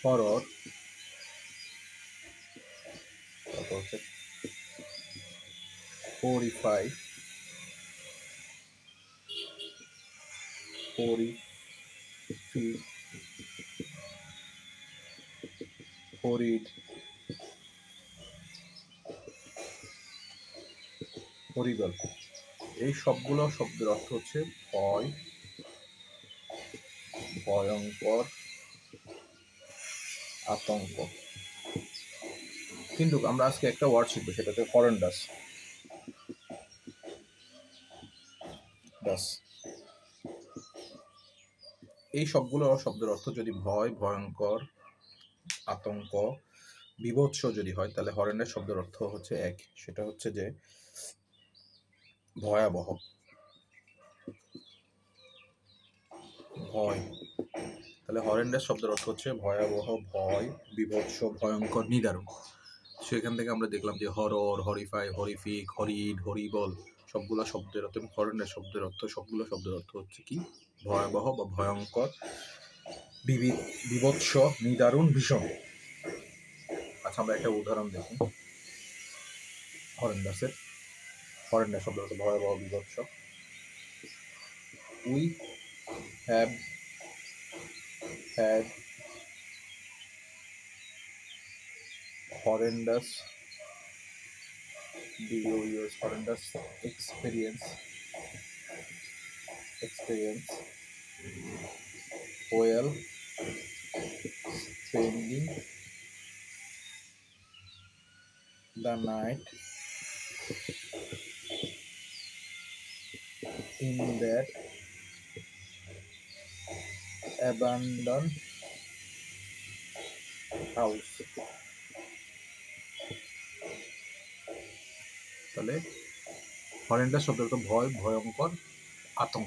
Horror, তারপর হচ্ছে হরিফাই, হরিড, হরিবল। এই সবগুলো শব্দের অর্থ হচ্ছে ভয়, ভয়ঙ্কর, আতঙ্ক। কিন্তু আমরা আজকে একটা ওয়ার্ড শিখবো, সেটা হচ্ছে হরেন্ডাস। এই সবগুলো শব্দের অর্থ যদি ভয়, ভয়ঙ্কর, আতঙ্ক, বিভৎস যদি হয়, তাহলে হরেন্ডাস শব্দের অর্থ হচ্ছে এক, সেটা হচ্ছে যে ভয়াবহ, ভয়। তাহলে হরেন্ডাস শব্দের অর্থ হচ্ছে ভয়াবহ, ভয়, বিভৎস, ভয়ঙ্কর, নিদারুণ। সেখান থেকে আমরা দেখলাম যে হরর, হরিফাই, হরিফিক, হরিড, হরিবল সবগুলো শব্দের অর্থ, এবং হরেন্ডাস শব্দের অর্থ, সবগুলো শব্দের অর্থ হচ্ছে কি? ভয়াবহ বা ভয়ঙ্কর, বিভৎস, নিদারুণ, ভীষণ। আচ্ছা, আমরা একটা উদাহরণ দেখি হরেন্ডাসের। হরেন্ডাস শব্দ অর্থ ভয়াবহ, বিভৎস। We have had horrendous, do you use horrendous experience while spending the night in that abandoned house? তাহলে হরেন্ডাস শব্দ অর্থ ভয়, ভয়ঙ্কর, আতঙ্ক।